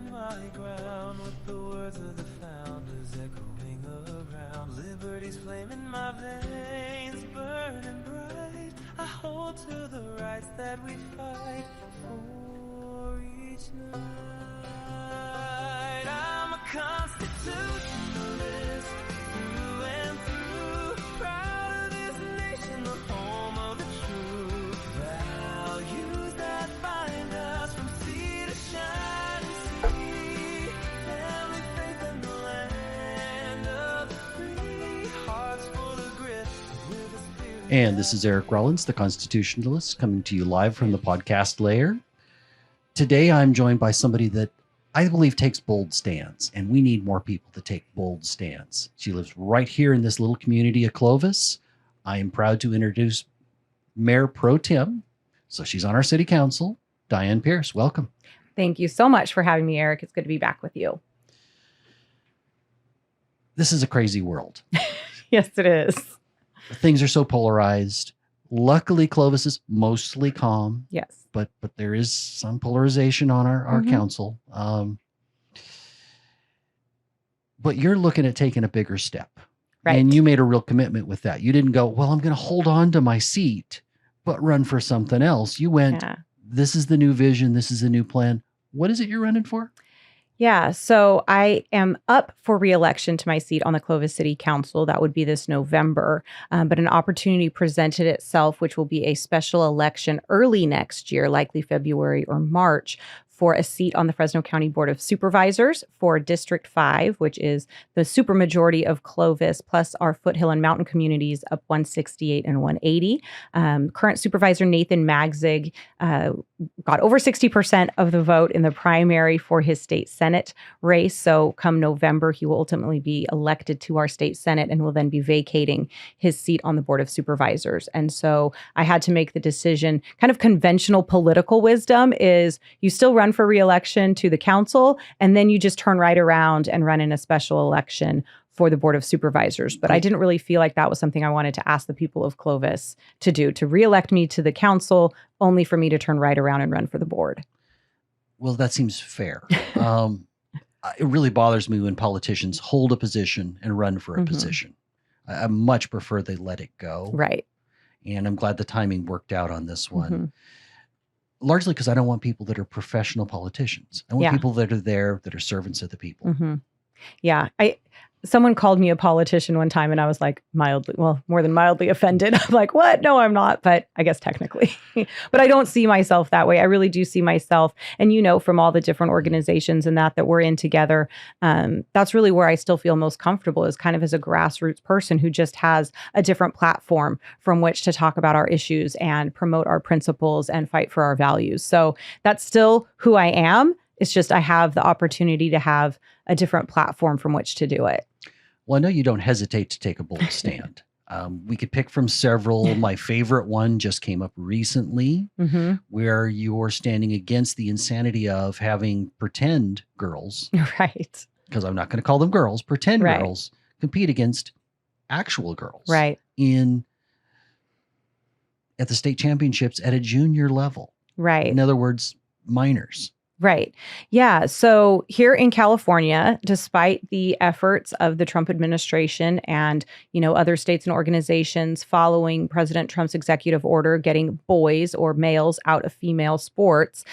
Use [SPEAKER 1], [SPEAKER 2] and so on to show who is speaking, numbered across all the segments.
[SPEAKER 1] stand my ground with the words of the founders echoing around. Liberty's flame in my veins, burning bright. I hold to the rights that we fight for each night. I'm a constitutionalist through and through, proud of this nation, the home of the true. Values that bind us from sea to shining sea, family, faith, and the land of the free, hearts full of grit with a spirit.
[SPEAKER 2] And this is Eric Rollins, the Constitutionalist, coming to you live from the podcast layer. Today, I'm joined by somebody that I believe takes bold stands, and we need more people to take bold stands. She lives right here in this little community of Clovis. I am proud to introduce Mayor Pro Tem. So she's on our city council, Diane Pearce. Welcome.
[SPEAKER 3] Thank you so much for having me, Eric. It's good to be back with you.
[SPEAKER 2] This is a crazy world.
[SPEAKER 3] Yes, it is.
[SPEAKER 2] Things are so polarized. Luckily, Clovis is mostly calm.
[SPEAKER 3] Yes.
[SPEAKER 2] But there is some polarization on our council. But you're looking at taking a bigger step.
[SPEAKER 3] Right.
[SPEAKER 2] And you made a real commitment with that. You didn't go, well, I'm going to hold on to my seat, but run for something else. You went, This is the new vision. This is the new plan. What is it you're running for?
[SPEAKER 3] Yeah, so I am up for re-election to my seat on the Clovis City Council. That would be this November. But an opportunity presented itself, which will be a special election early next year, likely February or March, for a seat on the Fresno County Board of Supervisors for District 5, which is the supermajority of Clovis, plus our foothill and mountain communities up 168 and 180. Current Supervisor Nathan Magzig got over 60% of the vote in the primary for his state Senate race. So come November, he will ultimately be elected to our state Senate and will then be vacating his seat on the Board of Supervisors. And so I had to make the decision. Kind of conventional political wisdom is you still run for re-election to the council, and then you just turn right around and run in a special election for the Board of Supervisors. But I didn't really feel like that was something I wanted to ask the people of Clovis to do, to re-elect me to the council, only for me to turn right around and run for the board.
[SPEAKER 2] Well, that seems fair. It really bothers me when politicians hold a position and run for a position. I much prefer they let it go.
[SPEAKER 3] Right.
[SPEAKER 2] And I'm glad the timing worked out on this one. Largely because I don't want people that are professional politicians. I want people that are there, that are servants of the people.
[SPEAKER 3] Yeah. Someone called me a politician one time and I was like more than mildly offended. I'm like, what? No, I'm not. But I guess technically, but I don't see myself that way. I really do see myself. And, from all the different organizations and that we're in together, that's really where I still feel most comfortable, is kind of as a grassroots person who just has a different platform from which to talk about our issues and promote our principles and fight for our values. So that's still who I am. It's just I have the opportunity to have a different platform from which to do it.
[SPEAKER 2] Well, I know you don't hesitate to take a bold stand. We could pick from several. My favorite one just came up recently, where you're standing against the insanity of having pretend girls.
[SPEAKER 3] Right.
[SPEAKER 2] Because I'm not going to call them girls, pretend girls compete against actual girls.
[SPEAKER 3] Right.
[SPEAKER 2] At the state championships at a junior level.
[SPEAKER 3] Right.
[SPEAKER 2] In other words, minors.
[SPEAKER 3] Right. Yeah. So here in California, despite the efforts of the Trump administration and, other states and organizations following President Trump's executive order, getting boys or males out of female sports,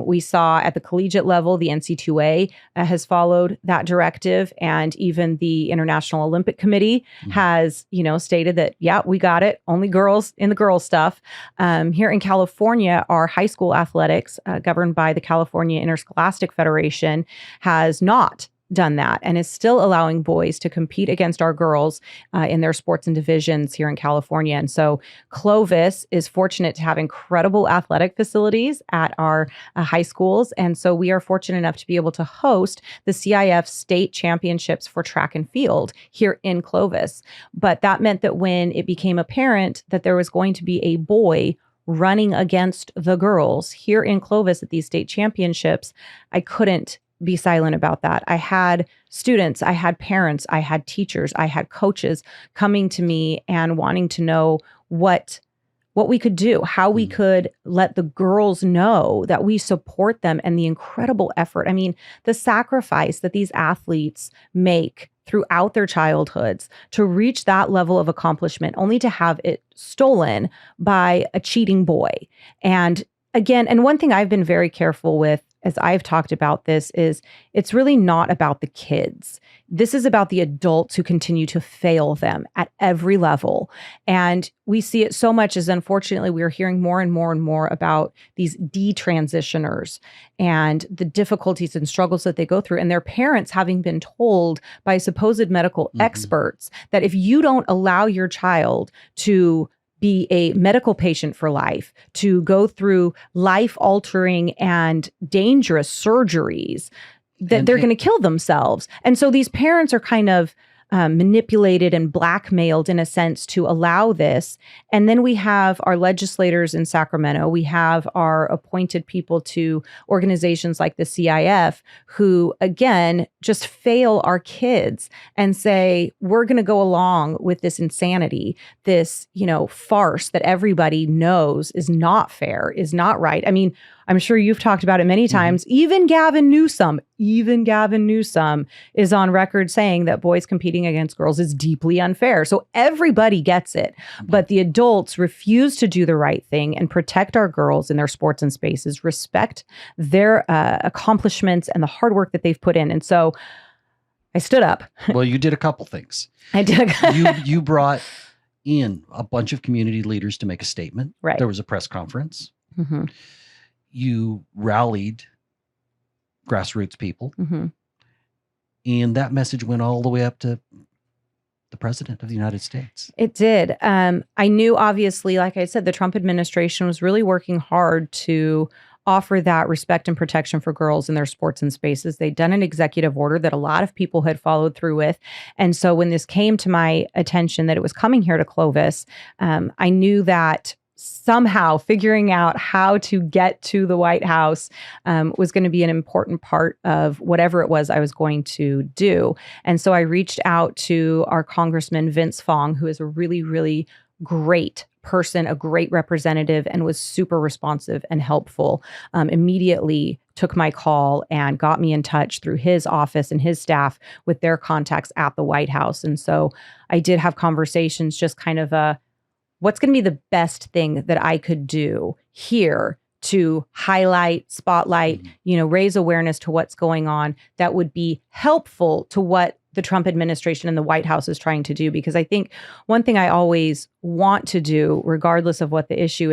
[SPEAKER 3] we saw at the collegiate level, the NC2A has followed that directive. And even the International Olympic Committee has, stated that, we got it. Only girls in the girls stuff. Here in California, our high school athletics, governed by the California Interscholastic Federation, has not done that and is still allowing boys to compete against our girls in their sports and divisions here in California. And so Clovis is fortunate to have incredible athletic facilities at our high schools. And so we are fortunate enough to be able to host the CIF state championships for track and field here in Clovis. But that meant that when it became apparent that there was going to be a boy running against the girls here in Clovis at these state championships, I couldn't be silent about that. I had students, I had parents, I had teachers, I had coaches coming to me and wanting to know what what we could do, how we could let the girls know that we support them and the incredible effort. I mean, the sacrifice that these athletes make throughout their childhoods to reach that level of accomplishment, only to have it stolen by a cheating boy. And again, and one thing I've been very careful with as I've talked about this is it's really not about the kids. This is about the adults who continue to fail them at every level. And we see it so much as, unfortunately, we're hearing more and more and more about these detransitioners and the difficulties and struggles that they go through, and their parents having been told by supposed medical experts that if you don't allow your child to be a medical patient for life, to go through life-altering and dangerous surgeries, that they're going to kill themselves. And so these parents are kind of manipulated and blackmailed in a sense to allow this. And then we have our legislators in Sacramento. We have our appointed people to organizations like the CIF who, again, just fail our kids and say, we're going to go along with this insanity, this, farce that everybody knows is not fair, is not right. I mean, I'm sure you've talked about it many times. Even Gavin Newsom is on record saying that boys competing against girls is deeply unfair. So everybody gets it. But the adults refuse to do the right thing and protect our girls in their sports and spaces, respect their accomplishments and the hard work that they've put in. And so I stood up.
[SPEAKER 2] Well, you did a couple things.
[SPEAKER 3] I did.
[SPEAKER 2] You brought in a bunch of community leaders to make a statement.
[SPEAKER 3] Right.
[SPEAKER 2] There was a press conference.
[SPEAKER 3] Mm-hmm.
[SPEAKER 2] You rallied grassroots people.
[SPEAKER 3] Mm-hmm.
[SPEAKER 2] And that message went all the way up to the president of the United States.
[SPEAKER 3] It did. I knew, obviously, like I said, the Trump administration was really working hard to offer that respect and protection for girls in their sports and spaces. They'd done an executive order that a lot of people had followed through with. And so when this came to my attention that it was coming here to Clovis, I knew that somehow figuring out how to get to the White House was going to be an important part of whatever it was I was going to do. And so I reached out to our Congressman Vince Fong, who is a really, really great person, a great representative, and was super responsive and helpful. Immediately took my call and got me in touch through his office and his staff with their contacts at the White House. And so I did have conversations, just kind of what's going to be the best thing that I could do here to highlight, spotlight, raise awareness to what's going on that would be helpful to what the Trump administration and the White House is trying to do. Because I think one thing I always want to do, regardless of what the issue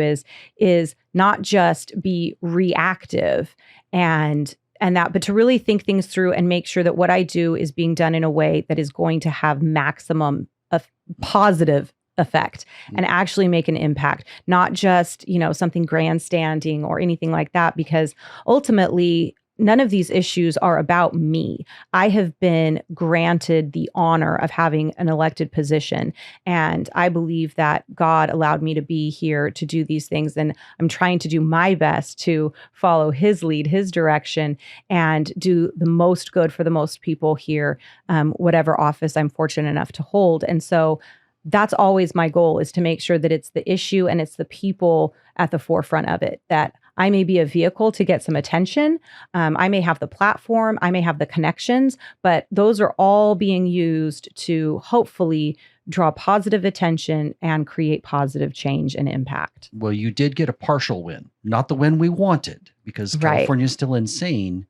[SPEAKER 3] is not just be reactive and that, but to really think things through and make sure that what I do is being done in a way that is going to have maximum of positive effect and actually make an impact, not just, something grandstanding or anything like that, because ultimately none of these issues are about me. I have been granted the honor of having an elected position, and I believe that God allowed me to be here to do these things, and I'm trying to do my best to follow his lead, his direction, and do the most good for the most people here, whatever office I'm fortunate enough to hold. And so that's always my goal, is to make sure that it's the issue and it's the people at the forefront of it, that I may be a vehicle to get some attention. I may have the platform, I may have the connections, but those are all being used to hopefully draw positive attention and create positive change and impact.
[SPEAKER 2] Well, you did get a partial win, not the win we wanted, because California is still insane,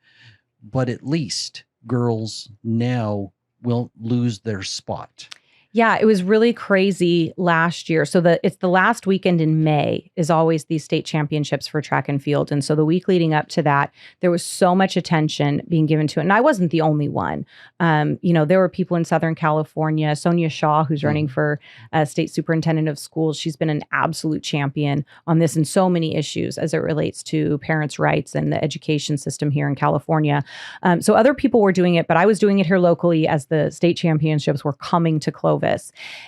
[SPEAKER 2] but at least girls now will lose their spot.
[SPEAKER 3] Yeah, it was really crazy last year. So it's the last weekend in May is always these state championships for track and field. And so the week leading up to that, there was so much attention being given to it. And I wasn't the only one. There were people in Southern California, Sonia Shaw, who's running for state superintendent of schools. She's been an absolute champion on this and so many issues as it relates to parents' rights and the education system here in California. So other people were doing it, but I was doing it here locally as the state championships were coming to Clovis.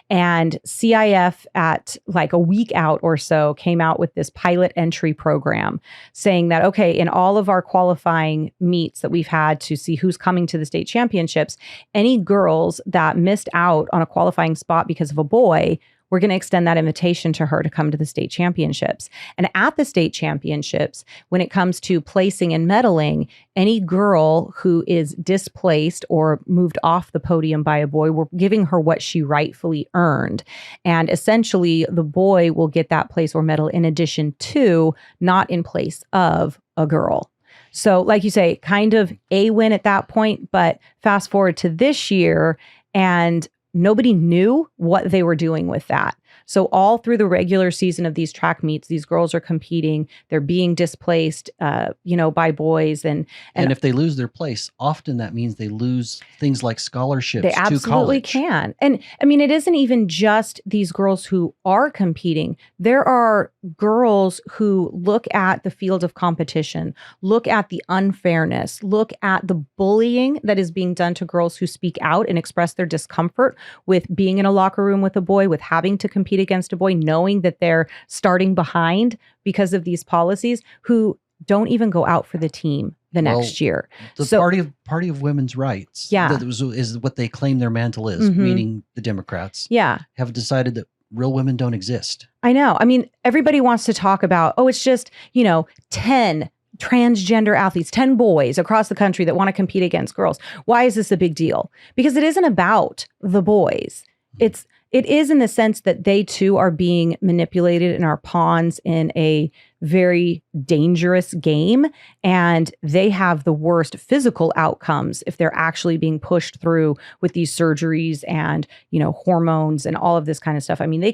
[SPEAKER 3] And CIF at like a week out or so came out with this pilot entry program saying that, okay, in all of our qualifying meets that we've had to see who's coming to the state championships, any girls that missed out on a qualifying spot because of a boy we're going to extend that invitation to her to come to the state championships. And at the state championships, when it comes to placing and medaling, any girl who is displaced or moved off the podium by a boy, we're giving her what she rightfully earned. And essentially, the boy will get that place or medal in addition to, not in place of, a girl. So like you say, kind of a win at that point, but fast forward to this year and nobody knew what they were doing with that. So all through the regular season of these track meets, these girls are competing. They're being displaced, by boys. And
[SPEAKER 2] if they lose their place, often that means they lose things like scholarships
[SPEAKER 3] they
[SPEAKER 2] to
[SPEAKER 3] absolutely
[SPEAKER 2] college.
[SPEAKER 3] can. And I mean, it isn't even just these girls who are competing. There are girls who look at the field of competition, look at the unfairness, look at the bullying that is being done to girls who speak out and express their discomfort with being in a locker room with a boy, with having to compete against a boy, knowing that they're starting behind because of these policies, who don't even go out for the team the next year.
[SPEAKER 2] The Party of Women's Rights, is what they claim their mantle is, meaning the Democrats, have decided that real women don't exist.
[SPEAKER 3] I know. I mean, everybody wants to talk about, it's just, 10 transgender athletes, 10 boys across the country that want to compete against girls. Why is this a big deal? Because it isn't about the boys. It is in the sense that they too are being manipulated and are pawns in a very dangerous game. And they have the worst physical outcomes if they're actually being pushed through with these surgeries and, hormones and all of this kind of stuff. I mean, they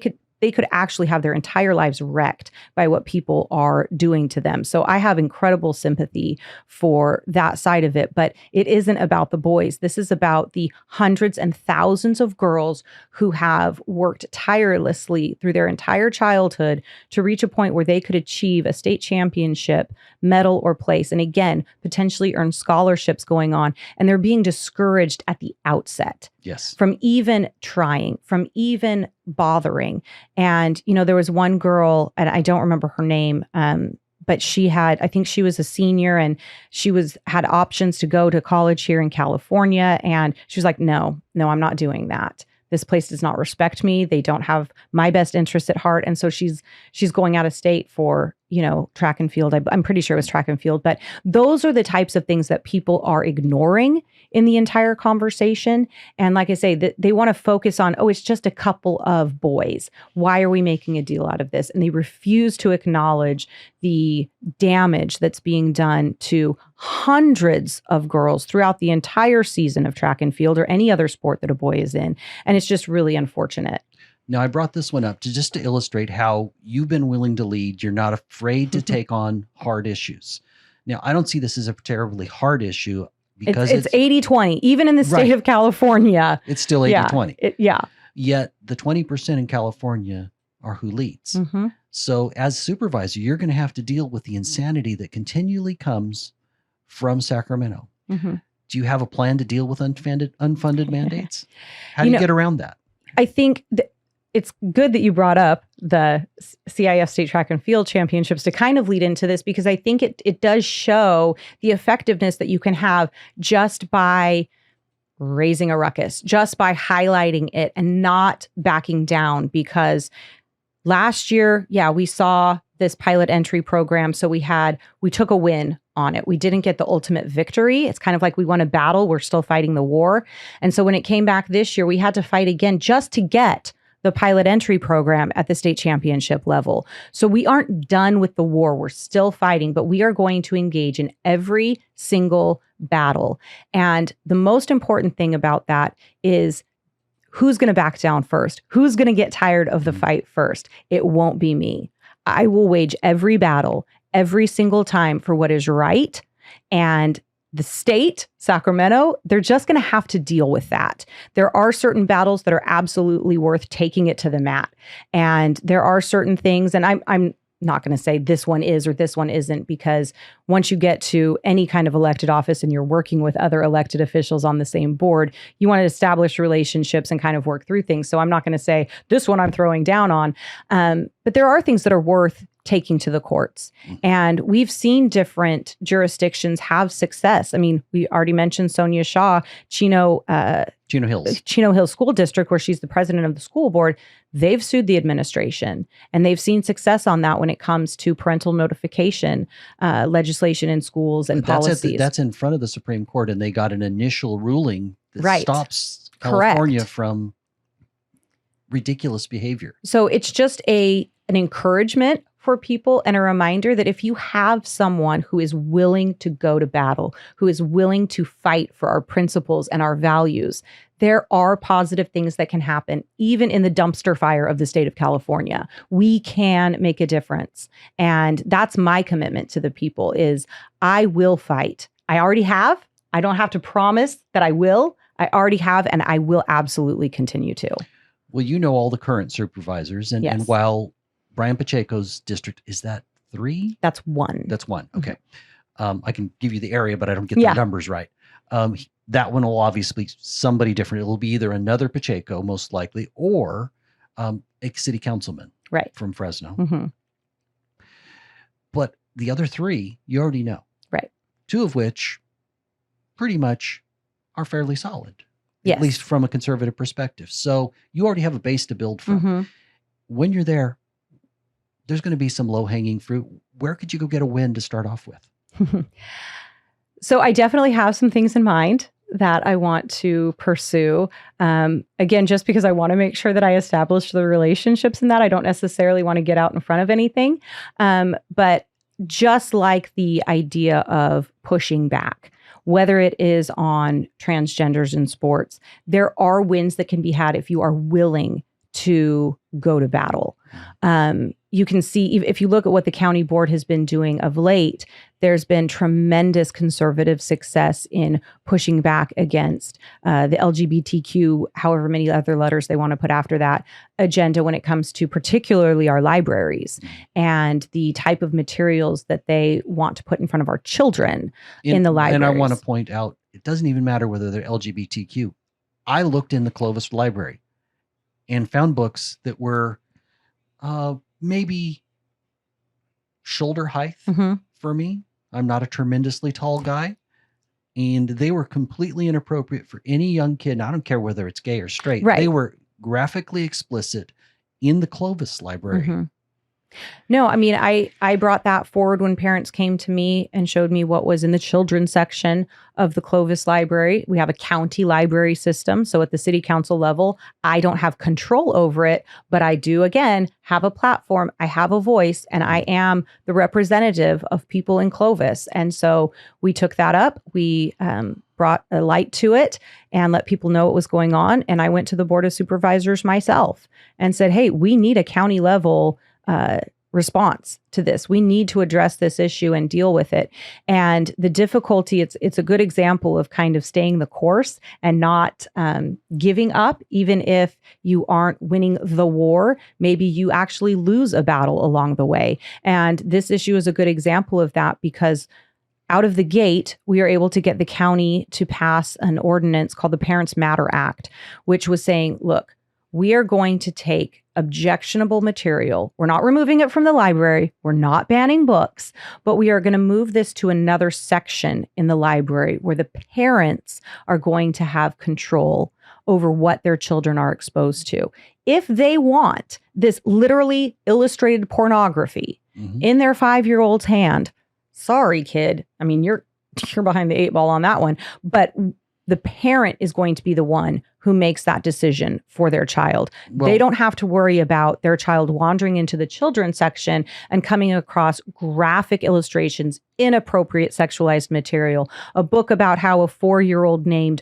[SPEAKER 3] could actually have their entire lives wrecked by what people are doing to them. So I have incredible sympathy for that side of it, but it isn't about the boys. This is about the hundreds and thousands of girls who have worked tirelessly through their entire childhood to reach a point where they could achieve a state championship, medal, or place. And again, potentially earn scholarships going on. And they're being discouraged at the outset.
[SPEAKER 2] Yes.
[SPEAKER 3] From even trying, from even bothering. And, there was one girl, and I don't remember her name, but I think she was a senior and she had options to go to college here in California. And she was like, no, I'm not doing that. This place does not respect me. They don't have my best interest at heart. And so she's going out of state for, track and field. I'm pretty sure it was track and field. But those are the types of things that people are ignoring in the entire conversation. And like I say, they want to focus on, it's just a couple of boys. Why are we making a deal out of this? And they refuse to acknowledge the damage that's being done to hundreds of girls throughout the entire season of track and field or any other sport that a boy is in. And it's just really unfortunate.
[SPEAKER 2] Now, I brought this one up to illustrate how you've been willing to lead. You're not afraid to take on hard issues. Now, I don't see this as a terribly hard issue because
[SPEAKER 3] it's 80-20. Even in the state of California.
[SPEAKER 2] It's still 80-20.
[SPEAKER 3] Yeah.
[SPEAKER 2] Yet the 20% in California are who leads. So as supervisor, you're going to have to deal with the insanity that continually comes from Sacramento. Do you have a plan to deal with unfunded mandates? How do you get around that?
[SPEAKER 3] I think it's good that you brought up the CIF State Track and Field Championships to kind of lead into this, because I think it does show the effectiveness that you can have just by raising a ruckus, just by highlighting it and not backing down. Because last year, we saw this pilot entry program. So we took a win on it. We didn't get the ultimate victory. It's kind of like we won a battle. We're still fighting the war. And so when it came back this year, we had to fight again just to get the pilot entry program at the state championship level. So we aren't done with the war. We're still fighting, but we are going to engage in every single battle. And the most important thing about that is who's going to back down first? Who's going to get tired of the fight first? It won't be me. I will wage every battle every single time for what is right. And the state, Sacramento, they're just going to have to deal with that. There are certain battles that are absolutely worth taking it to the mat. And there are certain things, and I'm not going to say this one is or this one isn't, because once you get to any kind of elected office and you're working with other elected officials on the same board, you want to establish relationships and kind of work through things. So I'm not going to say this one I'm throwing down on. But there are things that are worth taking to the courts. And we've seen different jurisdictions have success. I mean, we already mentioned Sonia Shaw, Chino Hills School District, where she's the president of the school board. They've sued the administration, and they've seen success on that when it comes to parental notification legislation in schools and policies.
[SPEAKER 2] That's in front of the Supreme Court, and they got an initial ruling that stops California from ridiculous behavior.
[SPEAKER 3] So it's just an encouragement for people and a reminder that if you have someone who is willing to go to battle, who is willing to fight for our principles and our values, there are positive things that can happen, even in the dumpster fire of the state of California. We can make a difference. And that's my commitment to the people is I will fight. I already have. I don't have to promise that I will. I already have, and I will absolutely continue to.
[SPEAKER 2] Well, you know all the current supervisors, and, and while Brian Pacheco's district, is that 3?
[SPEAKER 3] That's 1.
[SPEAKER 2] That's 1. Okay. I can give you the area, but I don't get the numbers right. That one will obviously be somebody different. It will be either another Pacheco, most likely, or a city councilman from Fresno. But the other 3, you already know. Right. 2 of which pretty much are fairly solid, at least from a conservative perspective. So you already have a base to build from. When you're there, there's going to be some low-hanging fruit. Where could you go get a win to start off with?
[SPEAKER 3] So I definitely have some things in mind that I want to pursue. Again, just because I want to make sure that I establish the relationships in that. I don't necessarily want to get out in front of anything. But just like the idea of pushing back, whether it is on transgenders in sports, there are wins that can be had if you are willing to go to battle. You can see, if you look at what the county board has been doing of late, there's been tremendous conservative success in pushing back against the LGBTQ, however many other letters they want to put after that, agenda when it comes to particularly our libraries and the type of materials that they want to put in front of our children in the libraries.
[SPEAKER 2] And I want to point out, it doesn't even matter whether they're LGBTQ. I looked in the Clovis library and found books that were maybe shoulder height for me. I'm not a tremendously tall guy. And they were completely inappropriate for any young kid. And I don't care whether it's gay or straight. Right. They were graphically explicit in the Clovis library.
[SPEAKER 3] No, I mean, I brought that forward when parents came to me and showed me what was in the children's section of the Clovis library. We have a county library system. So at the city council level, I don't have control over it, but I do, again, have a platform. I have a voice, and I am the representative of people in Clovis. And so we took that up. We brought a light to it and let people know what was going on. And I went to the Board of Supervisors myself and said, hey, we need a county level response to this. We need to address this issue and deal with it. And the difficulty, it's a good example of kind of staying the course and not giving up, even if you aren't winning the war. Maybe you actually lose a battle along the way. And this issue is a good example of that because out of the gate, we are able to get the county to pass an ordinance called the Parents Matter Act, which was saying, look, we are going to take objectionable material. We're not removing it from the library. We're not banning books, but we are going to move this to another section in the library where the parents are going to have control over what their children are exposed to. If they want this literally illustrated pornography in their 5-year-old's hand, sorry, kid. I mean, you're behind the 8 ball on that one, but the parent is going to be the one who makes that decision for their child. Well, they don't have to worry about their child wandering into the children's section and coming across graphic illustrations, inappropriate sexualized material, a book about how a 4-year-old named,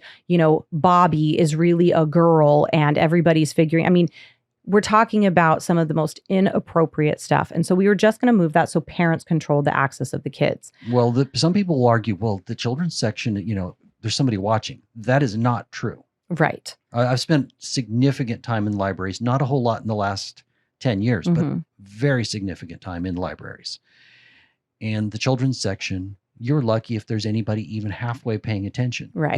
[SPEAKER 3] Bobby is really a girl and everybody's figuring. I mean, we're talking about some of the most inappropriate stuff. And so we were just going to move that so parents controlled the access of the kids.
[SPEAKER 2] Well, some people will argue, well, the children's section, there's somebody watching. That is not true.
[SPEAKER 3] Right.
[SPEAKER 2] I've spent significant time in libraries, not a whole lot in the last 10 years, but very significant time in libraries. And the children's section, you're lucky if there's anybody even halfway paying attention.
[SPEAKER 3] Right.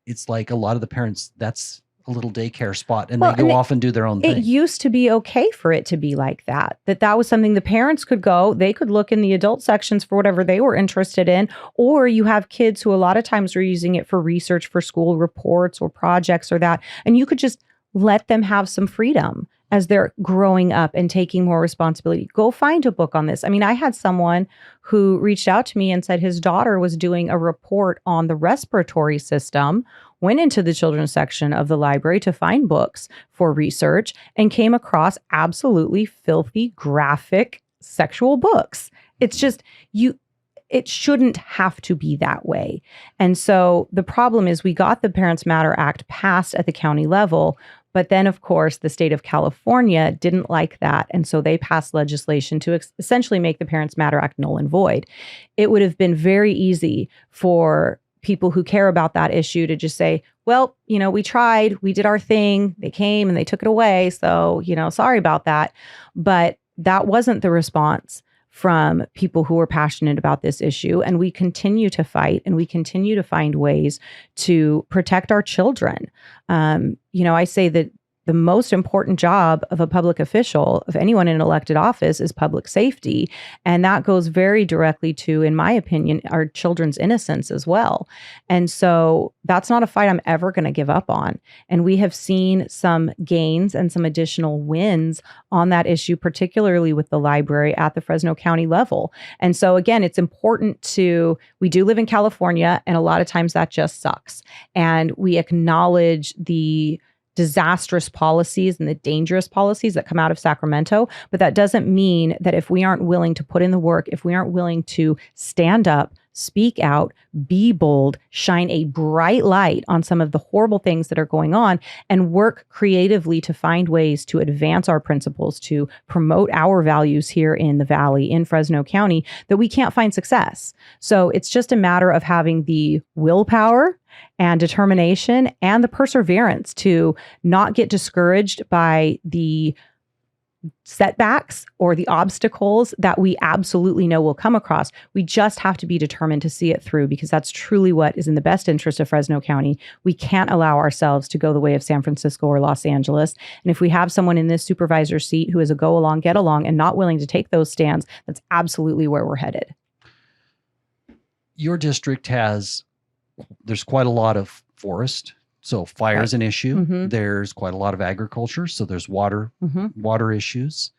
[SPEAKER 2] It's like a lot of the parents, that's a little daycare spot and
[SPEAKER 3] Well,
[SPEAKER 2] they go
[SPEAKER 3] and
[SPEAKER 2] off and do their own
[SPEAKER 3] it
[SPEAKER 2] thing.
[SPEAKER 3] used to be okay for it to be like that, that was something the parents could go, they could look in the adult sections for whatever they were interested in, or you have kids who a lot of times are using it for research for school reports or projects or that, and you could just let them have some freedom as they're growing up and taking more responsibility. Go find a book on this. I mean, I had someone who reached out to me and said his daughter was doing a report on the respiratory system, went into the children's section of the library to find books for research, and came across absolutely filthy, graphic sexual books. It's just, it shouldn't have to be that way. And so the problem is we got the Parents Matter Act passed at the county level, but then, of course, the state of California didn't like that. And so they passed legislation to essentially make the Parents Matter Act null and void. It would have been very easy for people who care about that issue to just say, well, we tried, we did our thing, they came and they took it away. So, sorry about that. But that wasn't the response from people who are passionate about this issue. And we continue to fight and we continue to find ways to protect our children. I say that the most important job of a public official, of anyone in elected office, is public safety. And that goes very directly to, in my opinion, our children's innocence as well. And so that's not a fight I'm ever going to give up on. And we have seen some gains and some additional wins on that issue, particularly with the library at the Fresno County level. And so again, it's important we do live in California, and a lot of times that just sucks. And we acknowledge the disastrous policies and the dangerous policies that come out of Sacramento. But that doesn't mean that if we aren't willing to put in the work, if we aren't willing to stand up, speak out, be bold, shine a bright light on some of the horrible things that are going on, and work creatively to find ways to advance our principles, to promote our values here in the Valley, in Fresno County, that we can't find success. So it's just a matter of having the willpower and determination and the perseverance to not get discouraged by the setbacks or the obstacles that we absolutely know will come across. We just have to be determined to see it through, because that's truly what is in the best interest of Fresno County. We can't allow ourselves to go the way of San Francisco or Los Angeles. And if we have someone in this supervisor seat who is a go along, get along, and not willing to take those stands, that's absolutely where we're headed.
[SPEAKER 2] Your district there's quite a lot of forest. So fire is an issue.
[SPEAKER 3] Mm-hmm.
[SPEAKER 2] There's quite a lot of agriculture. So there's water issues.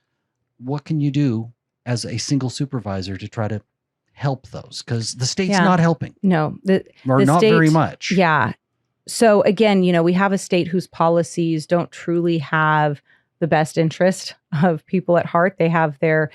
[SPEAKER 2] What can you do as a single supervisor to try to help those? Because the state's not helping.
[SPEAKER 3] No,
[SPEAKER 2] or not
[SPEAKER 3] state,
[SPEAKER 2] very much.
[SPEAKER 3] Yeah. So again, we have a state whose policies don't truly have the best interest of people at heart. They have their,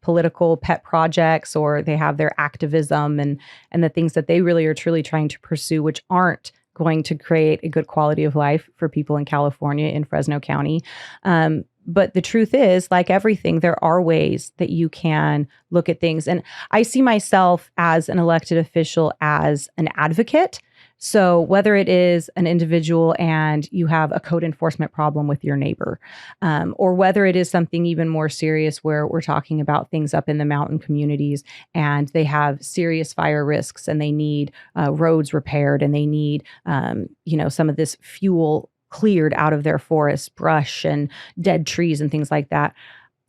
[SPEAKER 3] political pet projects, or they have their activism and the things that they really are truly trying to pursue, which aren't going to create a good quality of life for people in California, in Fresno County. But the truth is, like everything, there are ways that you can look at things. And I see myself as an elected official as an advocate. So whether it is an individual and you have a code enforcement problem with your neighbor, or whether it is something even more serious where we're talking about things up in the mountain communities and they have serious fire risks and they need roads repaired and they need, some of this fuel cleared out of their forest, brush and dead trees and things like that.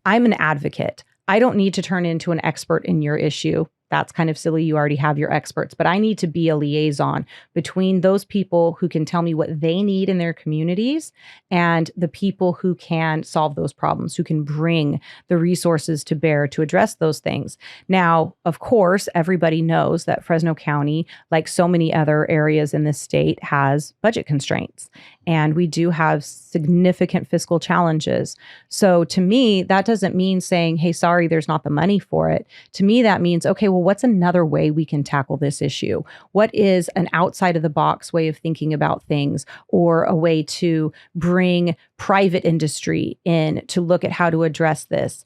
[SPEAKER 3] I'm an advocate. I don't need to turn into an expert in your issue. That's kind of silly. You already have your experts, but I need to be a liaison between those people who can tell me what they need in their communities and the people who can solve those problems, who can bring the resources to bear to address those things. Now, of course, everybody knows that Fresno County, like so many other areas in this state, has budget constraints. And we do have significant fiscal challenges. So to me, that doesn't mean saying, hey, sorry, there's not the money for it. To me, that means, okay, well, what's another way we can tackle this issue? What is an outside of the box way of thinking about things, or a way to bring private industry in to look at how to address this.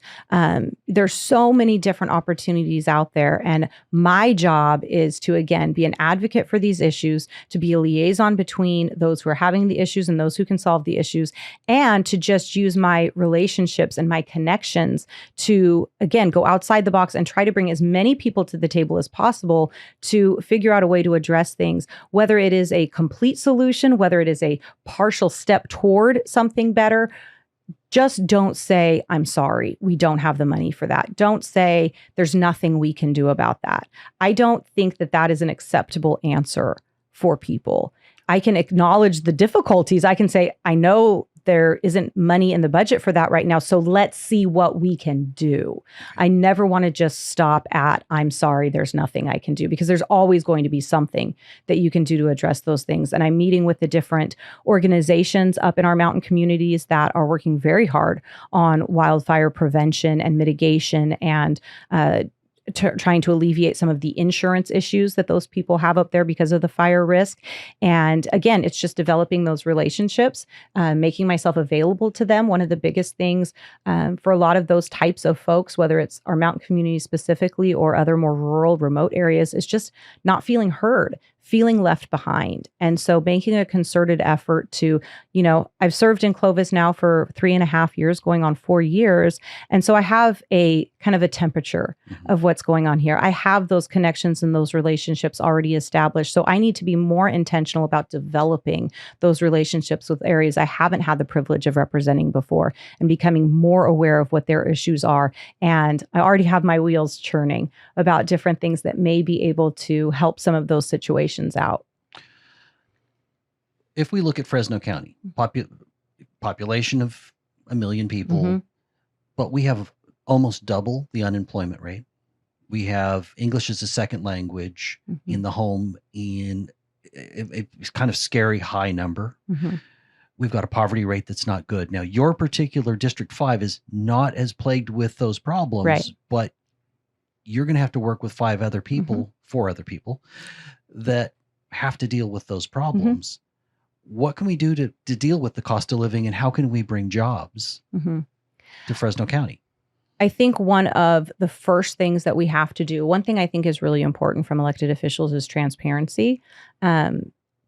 [SPEAKER 3] There's so many different opportunities out there. And my job is to, again, be an advocate for these issues, to be a liaison between those who are having the issues and those who can solve the issues, and to just use my relationships and my connections to, again, go outside the box and try to bring as many people to the table as possible to figure out a way to address things, whether it is a complete solution, whether it is a partial step toward something better. Just don't say, I'm sorry, we don't have the money for that. Don't say there's nothing we can do about that. I don't think that that is an acceptable answer for people. I can acknowledge the difficulties. I can say, I know there isn't money in the budget for that right now, so let's see what we can do. I never want to just stop at, I'm sorry, there's nothing I can do, because there's always going to be something that you can do to address those things. And I'm meeting with the different organizations up in our mountain communities that are working very hard on wildfire prevention and mitigation and trying to alleviate some of the insurance issues that those people have up there because of the fire risk. And again, it's just developing those relationships, making myself available to them. One of the biggest things for a lot of those types of folks, whether it's our mountain communities specifically or other more rural, remote areas, is just not feeling heard, feeling left behind. And so making a concerted effort to, I've served in Clovis now for 3.5 years, going on 4 years. And so I have a kind of a temperature of what's going on here. I have those connections and those relationships already established. So I need to be more intentional about developing those relationships with areas I haven't had the privilege of representing before, and becoming more aware of what their issues are. And I already have my wheels churning about different things that may be able to help some of those situations out.
[SPEAKER 2] If we look at Fresno County, population of 1 million people, but we have almost double the unemployment rate. We have English as a second language in the home in a kind of scary high number. We've got a poverty rate that's not good. Now, your particular District 5 is not as plagued with those problems,
[SPEAKER 3] right,
[SPEAKER 2] but you're going to have to work with 4 other people that have to deal with those problems. What can we do to deal with the cost of living, and how can we bring jobs to Fresno County?
[SPEAKER 3] I think one of the first things that we have to do, one thing I think is really important from elected officials, is transparency.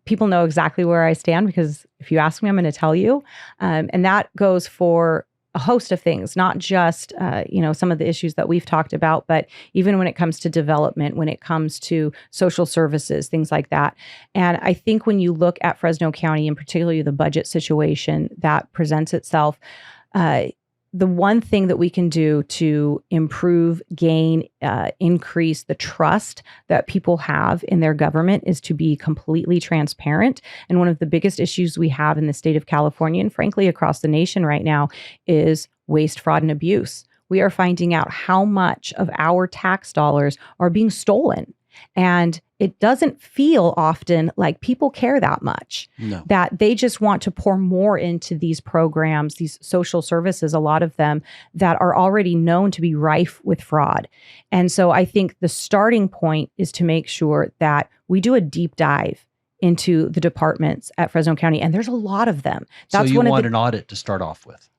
[SPEAKER 3] People know exactly where I stand, because if you ask me, I'm going to tell you. And that goes for a host of things, not just, some of the issues that we've talked about, but even when it comes to development, when it comes to social services, things like that. And I think when you look at Fresno County, and particularly the budget situation that presents itself, the one thing that we can do to improve, gain, increase the trust that people have in their government is to be completely transparent. And one of the biggest issues we have in the state of California, and frankly across the nation right now, is waste, fraud, and abuse. We are finding out how much of our tax dollars are being stolen. And it doesn't feel often like people care that much, that they just want to pour more into these programs, these social services, a lot of them that are already known to be rife with fraud. And so I think the starting point is to make sure that we do a deep dive into the departments at Fresno County. And there's a lot of them.
[SPEAKER 2] That's so you want an audit to start off with?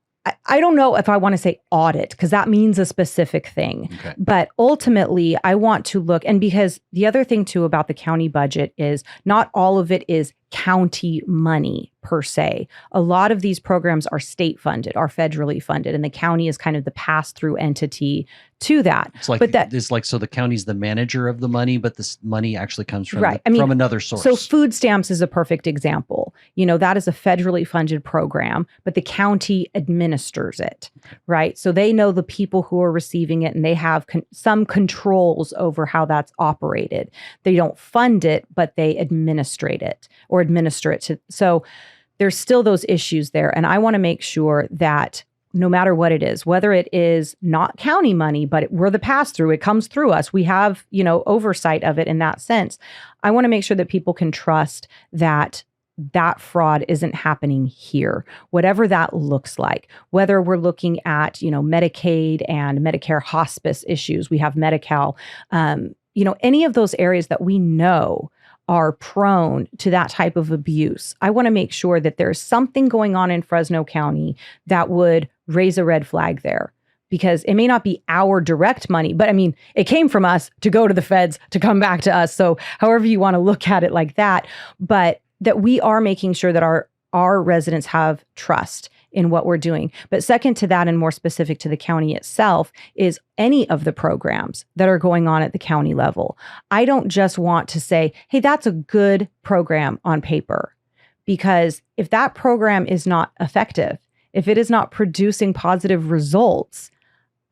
[SPEAKER 3] I don't know if I want to say audit, because that means a specific thing. Okay. But ultimately, I want to look, and because the other thing too about the county budget is not all of it is county money per se. A lot of these programs are state funded, are federally funded, and the county is kind of the pass-through entity to that.
[SPEAKER 2] It's like, so the county's the manager of the money, but this money actually comes from, from another source.
[SPEAKER 3] So food stamps is a perfect example. That is a federally funded program, but the county administers it, right? So they know the people who are receiving it, and they have some controls over how that's operated. They don't fund it, but they administer it. So there's still those issues there. And I want to make sure that no matter what it is, whether it is not county money, but we're the pass-through, it comes through us, we have, oversight of it in that sense. I want to make sure that people can trust that fraud isn't happening here, whatever that looks like. Whether we're looking at, Medicaid and Medicare hospice issues, we have Medi-Cal, any of those areas that we know are prone to that type of abuse. I want to make sure that there's something going on in Fresno County that would raise a red flag there. Because it may not be our direct money, but I mean, it came from us to go to the feds, to come back to us. So however you want to look at it like that, but that we are making sure that our residents have trust in what we're doing. But second to that, and more specific to the county itself, is any of the programs that are going on at the county level. I don't just want to say, hey, that's a good program on paper. Because if that program is not effective, if it is not producing positive results,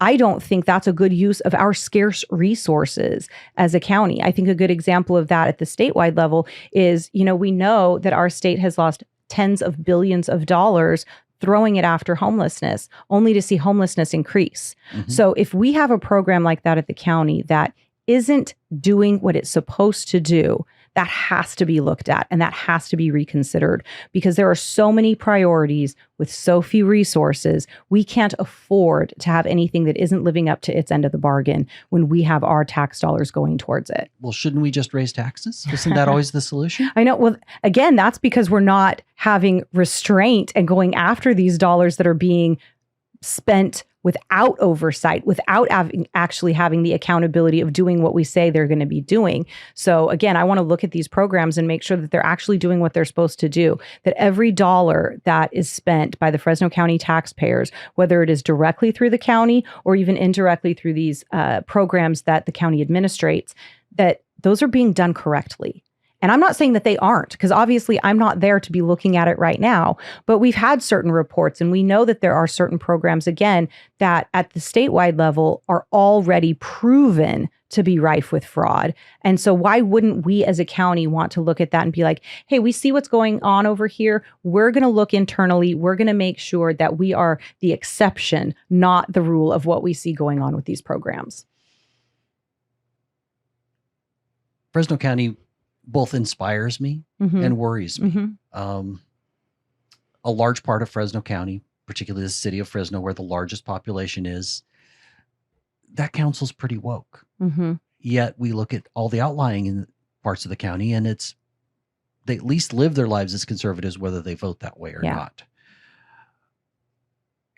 [SPEAKER 3] I don't think that's a good use of our scarce resources as a county. I think a good example of that at the statewide level is, we know that our state has lost tens of billions of dollars throwing it after homelessness, only to see homelessness increase. Mm-hmm. So if we have a program like that at the county that isn't doing what it's supposed to do, that has to be looked at and that has to be reconsidered, because there are so many priorities with so few resources. We can't afford to have anything that isn't living up to its end of the bargain when we have our tax dollars going towards it.
[SPEAKER 2] Well, shouldn't we just raise taxes? Isn't that always the solution?
[SPEAKER 3] I know. Well, again, that's because we're not having restraint and going after these dollars that are being spent without oversight, without actually having the accountability of doing what we say they're going to be doing. So again, I want to look at these programs and make sure that they're actually doing what they're supposed to do, that every dollar that is spent by the Fresno County taxpayers, whether it is directly through the county or even indirectly through these programs that the county administrates, that those are being done correctly. And I'm not saying that they aren't, because obviously I'm not there to be looking at it right now, but we've had certain reports and we know that there are certain programs, again, that at the statewide level are already proven to be rife with fraud. And so why wouldn't we as a county want to look at that and be like, hey, we see what's going on over here. We're going to look internally. We're going to make sure that we are the exception, not the rule of what we see going on with these programs.
[SPEAKER 2] Fresno County both inspires me and worries me.
[SPEAKER 3] Mm-hmm.
[SPEAKER 2] A large part of Fresno County, particularly the city of Fresno, where the largest population is, that council's pretty woke.
[SPEAKER 3] Mm-hmm.
[SPEAKER 2] Yet we look at all the outlying in parts of the county, and they at least live their lives as conservatives, whether they vote that way or not.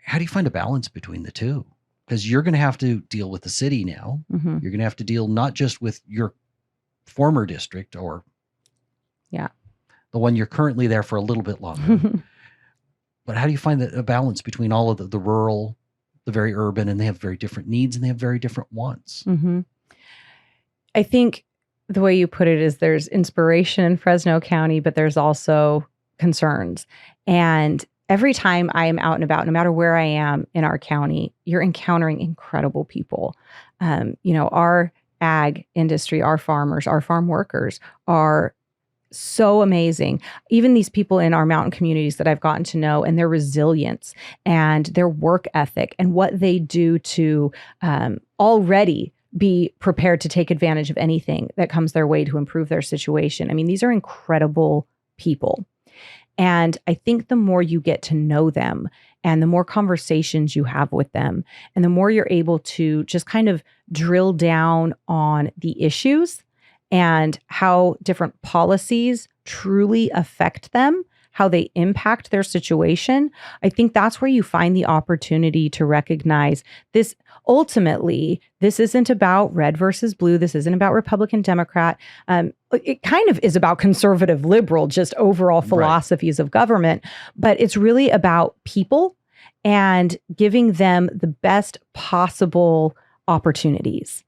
[SPEAKER 2] How do you find a balance between the two? Because you're going to have to deal with the city now.
[SPEAKER 3] Mm-hmm.
[SPEAKER 2] You're going to have to deal not just with your former district or the one you're currently there for a little bit longer. But how do you find a balance between all of the rural, the very urban, and they have very different needs and they have very different wants?
[SPEAKER 3] Mm-hmm. I think the way you put it is there's inspiration in Fresno County, but there's also concerns. And every time I am out and about, no matter where I am in our county, you're encountering incredible people. Our ag industry, our farmers, our farm workers are so amazing. Even these people in our mountain communities that I've gotten to know, and their resilience and their work ethic and what they do to already be prepared to take advantage of anything that comes their way to improve their situation. I mean, these are incredible people. And I think the more you get to know them and the more conversations you have with them and the more you're able to just kind of drill down on the issues and how different policies truly affect them, how they impact their situation, I think that's where you find the opportunity to recognize this. Ultimately, this isn't about red versus blue. This isn't about Republican, Democrat. It kind of is about conservative, liberal, just overall philosophies of government. But it's really about people and giving them the best possible opportunities.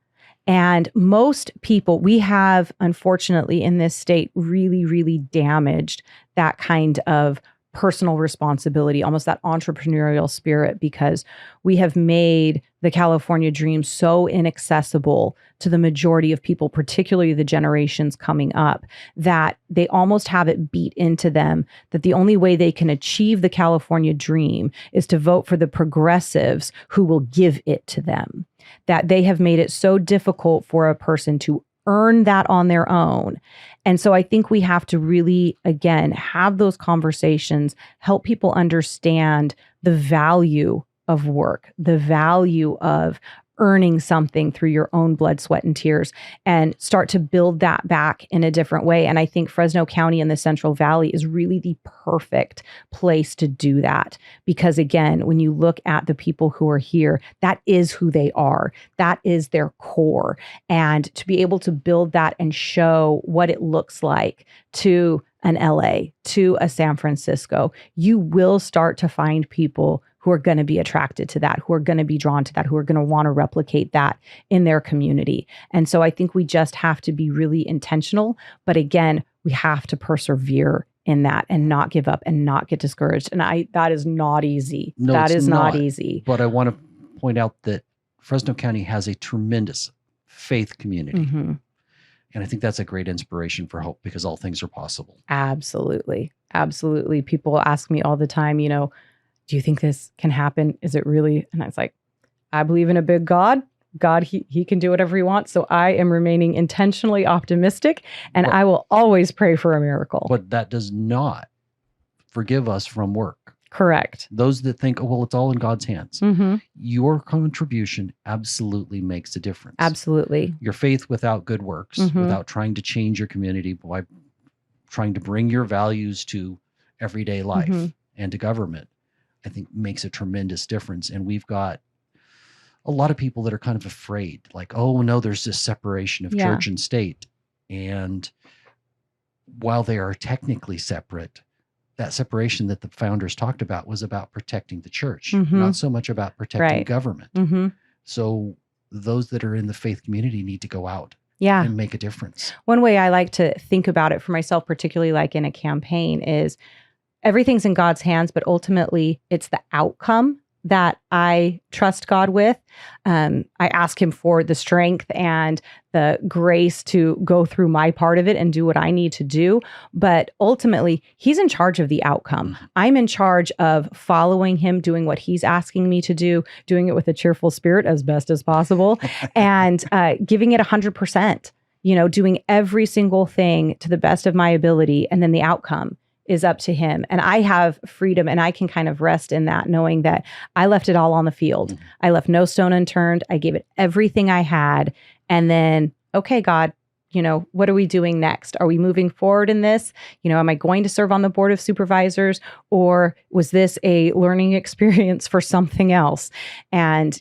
[SPEAKER 3] And most people, we have, unfortunately, in this state, really, really damaged that kind of personal responsibility, almost that entrepreneurial spirit, because we have made the California dream so inaccessible to the majority of people, particularly the generations coming up, that they almost have it beat into them that the only way they can achieve the California dream is to vote for the progressives who will give it to them. That they have made it so difficult for a person to earn that on their own. And so I think we have to really, again, have those conversations, help people understand the value of work, the value of earning something through your own blood, sweat, and tears, and start to build that back in a different way. And I think Fresno County and the Central Valley is really the perfect place to do that. Because again, when you look at the people who are here, that is who they are. That is their core. And to be able to build that and show what it looks like to an LA, to a San Francisco, you will start to find people who are going to be attracted to that, who are going to be drawn to that, who are going to want to replicate that in their community. And so I think we just have to be really intentional. But again, we have to persevere in that and not give up and not get discouraged. And that is not easy.
[SPEAKER 2] No,
[SPEAKER 3] that
[SPEAKER 2] it's
[SPEAKER 3] is not easy.
[SPEAKER 2] But I want to point out that Fresno County has a tremendous faith community.
[SPEAKER 3] Mm-hmm.
[SPEAKER 2] And I think that's a great inspiration for hope, because all things are possible.
[SPEAKER 3] Absolutely. Absolutely. People ask me all the time, do you think this can happen? Is it really? And I was like, I believe in a big God. God, he can do whatever he wants. So I am remaining intentionally optimistic, and I will always pray for a miracle.
[SPEAKER 2] But that does not forgive us from work.
[SPEAKER 3] Correct.
[SPEAKER 2] Those that think, oh, well, it's all in God's hands.
[SPEAKER 3] Mm-hmm.
[SPEAKER 2] Your contribution absolutely makes a difference.
[SPEAKER 3] Absolutely.
[SPEAKER 2] Your faith without good works,
[SPEAKER 3] Mm-hmm.
[SPEAKER 2] without trying to change your community, by trying to bring your values to everyday life
[SPEAKER 3] Mm-hmm.
[SPEAKER 2] and to government, I think makes a tremendous difference. And we've got a lot of people that are kind of afraid, like, oh no, there's this separation of church and state. And while they are technically separate, that separation that the founders talked about was about protecting the church,
[SPEAKER 3] Mm-hmm.
[SPEAKER 2] not so much about protecting government.
[SPEAKER 3] Mm-hmm.
[SPEAKER 2] So those that are in the faith community need to go out and make a difference.
[SPEAKER 3] One way I like to think about it for myself, particularly like in a campaign, is everything's in God's hands, but ultimately it's the outcome that I trust God with. I ask him for the strength and the grace to go through my part of it and do what I need to do. But ultimately, he's in charge of the outcome. I'm in charge of following him, doing what he's asking me to do, doing it with a cheerful spirit as best as possible, and giving it 100%, doing every single thing to the best of my ability. And then the outcome is up to him. And I have freedom, and I can kind of rest in that, knowing that I left it all on the field. Mm-hmm. I left no stone unturned. I gave it everything I had. And then, okay, God, what are we doing next? Are we moving forward in this? Am I going to serve on the board of supervisors, or was this a learning experience for something else? And,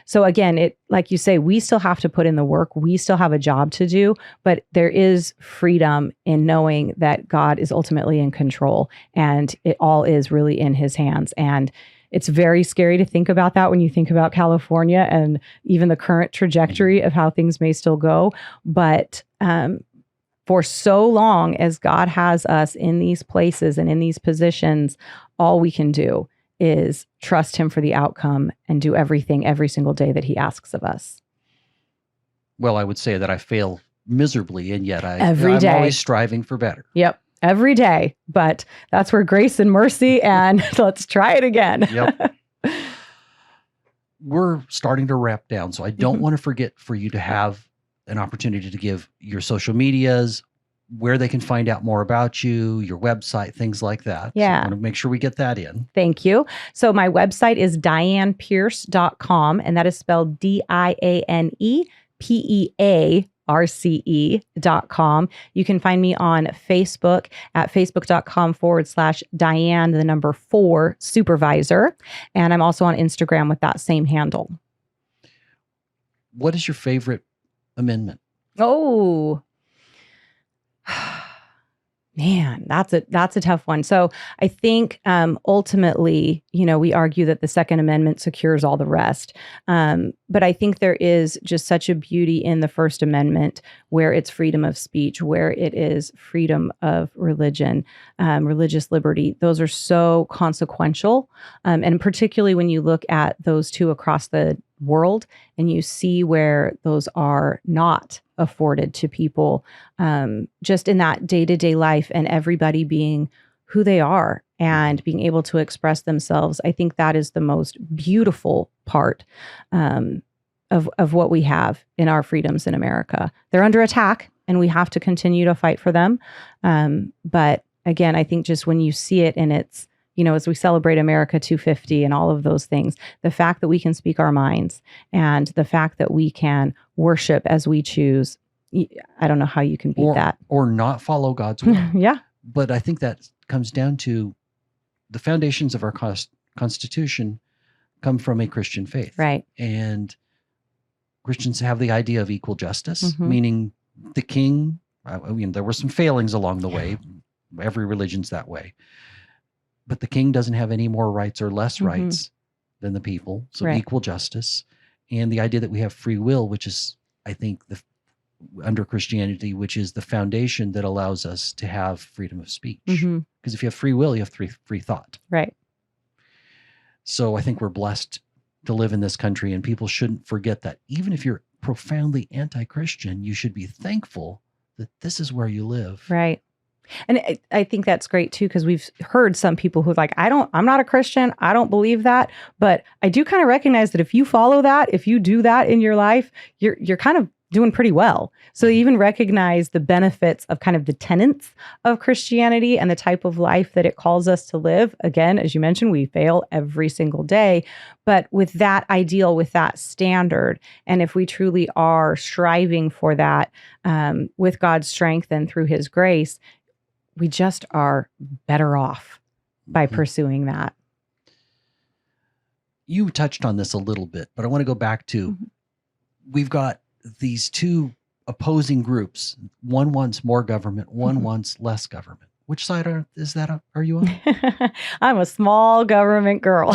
[SPEAKER 3] so again, like you say, we still have to put in the work. We still have a job to do, but there is freedom in knowing that God is ultimately in control, and it all is really in his hands. And it's very scary to think about that when you think about California and even the current trajectory of how things may still go. But for so long as God has us in these places and in these positions, all we can do is trust him for the outcome and do everything every single day that he asks of us.
[SPEAKER 2] Well, I would say that I fail miserably, and yet I'm
[SPEAKER 3] day.
[SPEAKER 2] always striving for better.
[SPEAKER 3] Yep. Every day, but that's where grace and mercy, and let's try it again.
[SPEAKER 2] Yep. We're starting to wrap down, so I don't want to forget for you to have an opportunity to give your social medias, where they can find out more about you, your website, things like that.
[SPEAKER 3] Yeah.
[SPEAKER 2] So I want to make sure we get that in.
[SPEAKER 3] Thank you. So my website is dianepearce.com, and that is spelled DianePearce.com. You can find me on Facebook at facebook.com/Diane4 Supervisor. And I'm also on Instagram with that same handle.
[SPEAKER 2] What is your favorite amendment?
[SPEAKER 3] Oh, man, that's a tough one. So I think ultimately, we argue that the Second Amendment secures all the rest. But I think there is just such a beauty in the First Amendment, where it's freedom of speech, where it is freedom of religion, religious liberty. Those are so consequential. And particularly when you look at those two across the world and you see where those are not afforded to people, just in that day-to-day life, and everybody being who they are and being able to express themselves. I think that is the most beautiful part of what we have in our freedoms in America. They're under attack, and we have to continue to fight for them. But again, I think just when you see it in its as we celebrate America 250 and all of those things, the fact that we can speak our minds and the fact that we can worship as we choose, I don't know how you can beat that.
[SPEAKER 2] Or not follow God's will.
[SPEAKER 3] Yeah.
[SPEAKER 2] But I think that comes down to the foundations of our Constitution come from a Christian faith.
[SPEAKER 3] Right.
[SPEAKER 2] And Christians have the idea of equal justice,
[SPEAKER 3] Mhm.
[SPEAKER 2] meaning the king, there were some failings along the way. Every religion's that way. But the king doesn't have any more rights or less
[SPEAKER 3] Mhm.
[SPEAKER 2] rights than the people. So
[SPEAKER 3] Right.
[SPEAKER 2] equal justice. And the idea that we have free will, which is, I think, under Christianity, which is the foundation that allows us to have freedom of speech.
[SPEAKER 3] Mhm.
[SPEAKER 2] Because if you have free will, you have free thought.
[SPEAKER 3] Right.
[SPEAKER 2] So I think we're blessed to live in this country, and people shouldn't forget that even if you're profoundly anti-Christian, you should be thankful that this is where you live.
[SPEAKER 3] Right. And I think that's great too, because we've heard some people who are like, I'm not a Christian. I don't believe that. But I do kind of recognize that if you follow that, if you do that in your life, you're kind of doing pretty well. So they even recognize the benefits of kind of the tenets of Christianity and the type of life that it calls us to live. Again, as you mentioned, we fail every single day, but with that ideal, with that standard, and if we truly are striving for that with God's strength and through his grace, we just are better off by
[SPEAKER 2] Mhm.
[SPEAKER 3] pursuing that.
[SPEAKER 2] You touched on this a little bit, but I want to go back to, we've got these two opposing groups. One wants more government, one
[SPEAKER 3] Mhm.
[SPEAKER 2] wants less government. Which side are you on?
[SPEAKER 3] I'm a small government girl.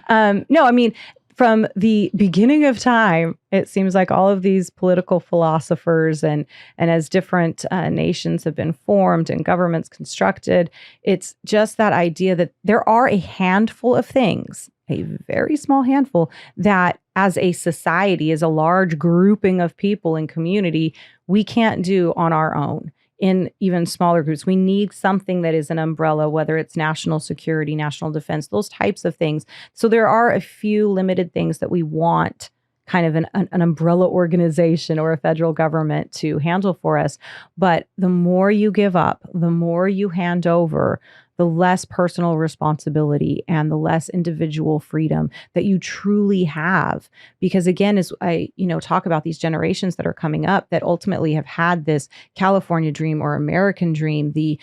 [SPEAKER 3] No, I mean, from the beginning of time, it seems like all of these political philosophers and as different nations have been formed and governments constructed, it's just that idea that there are a handful of things, a very small handful, that as a society, as a large grouping of people in community, we can't do on our own. In even smaller groups, we need something that is an umbrella, whether it's national security, national defense, those types of things. So there are a few limited things that we want kind of an umbrella organization or a federal government to handle for us. But the more you give up, the more you hand over, the less personal responsibility and the less individual freedom that you truly have. Because again, as I, talk about these generations that are coming up that ultimately have had this California dream or American dream, the,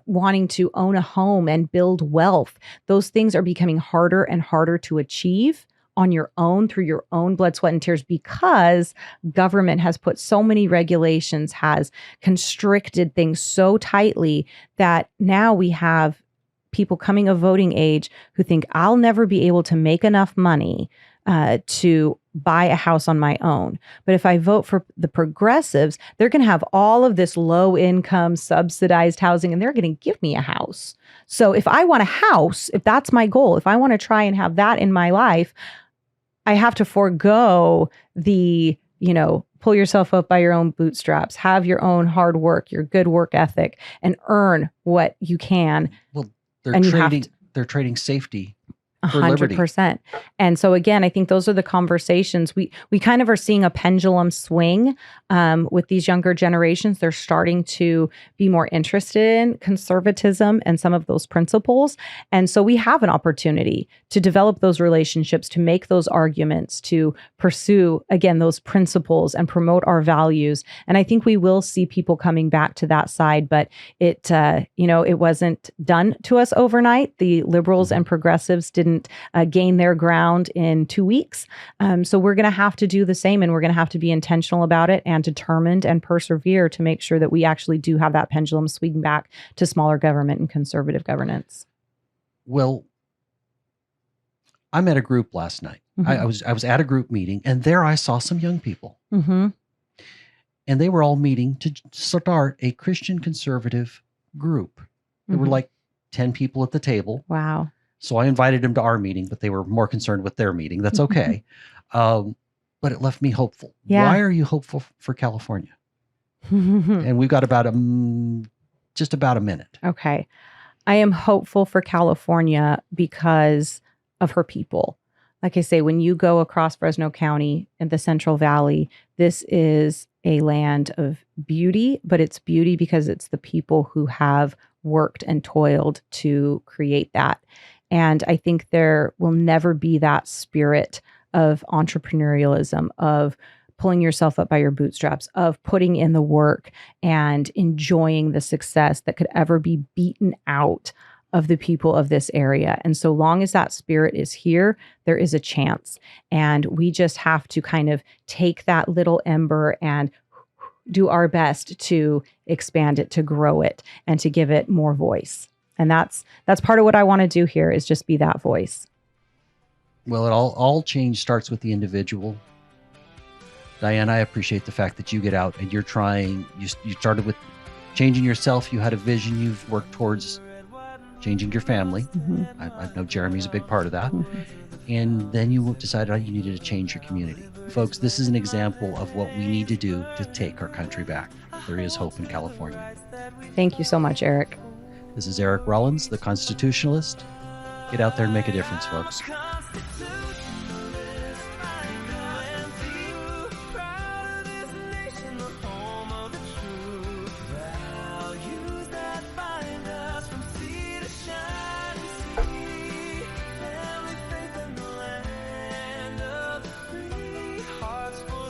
[SPEAKER 3] wanting to own a home and build wealth, those things are becoming harder and harder to achieve on your own through your own blood, sweat, and tears, because government has put so many regulations, has constricted things so tightly that now we have people coming of voting age who think, I'll never be able to make enough money to buy a house on my own. But if I vote for the progressives, they're going to have all of this low income subsidized housing and they're going to give me a house. So if I want a house, if that's my goal, if I want to try and have that in my life, I have to forego the, pull yourself up by your own bootstraps, have your own hard work, your good work ethic, and earn what you can.
[SPEAKER 2] Well,
[SPEAKER 3] And
[SPEAKER 2] they're trading safety for liberty.
[SPEAKER 3] 100%. And so again, I think those are the conversations we kind of are seeing a pendulum swing with these younger generations. They're starting to be more interested in conservatism and some of those principles. And so we have an opportunity to develop those relationships, to make those arguments, to pursue, again, those principles and promote our values. And I think we will see people coming back to that side, but it wasn't done to us overnight. The liberals and progressives didn't gain their ground in 2 weeks. So we're going to have to do the same, and we're going to have to be intentional about it and determined and persevere to make sure that we actually do have that pendulum swing back to smaller government and conservative governance.
[SPEAKER 2] Well, I'm at a group last night.
[SPEAKER 3] Mm-hmm.
[SPEAKER 2] I was at a group meeting, and there I saw some young people.
[SPEAKER 3] Mm-hmm.
[SPEAKER 2] And they were all meeting to start a Christian conservative group. There were
[SPEAKER 3] Mhm.
[SPEAKER 2] like 10 people at the table.
[SPEAKER 3] Wow.
[SPEAKER 2] So I invited them to our meeting, but they were more concerned with their meeting. That's okay. But it left me hopeful.
[SPEAKER 3] Yeah.
[SPEAKER 2] Why are you hopeful for California? And we've got about just about a minute.
[SPEAKER 3] Okay. I am hopeful for California because of her people. Like I say, when you go across Fresno County and the Central Valley, this is a land of beauty, but it's beauty because it's the people who have worked and toiled to create that. And I think there will never be that spirit of entrepreneurialism, of pulling yourself up by your bootstraps, of putting in the work and enjoying the success that could ever be beaten out of the people of this area. And so long as that spirit is here, there is a chance. And we just have to kind of take that little ember and do our best to expand it, to grow it, and to give it more voice. And that's part of what I want to do here, is just be that voice.
[SPEAKER 2] Well, all change starts with the individual. Diane, I appreciate the fact that you get out and you're trying. You started with changing yourself. You had a vision. You've worked towards changing your family. Mm-hmm. I know Jeremy's a big part of that. Mm-hmm. And then you decided you needed to change your community. Folks, this is an example of what we need to do to take our country back. There is hope in California.
[SPEAKER 3] Thank you so much, Eric.
[SPEAKER 2] This is Eric Rollins, the Constitutionalist. Get out there and make a difference, folks.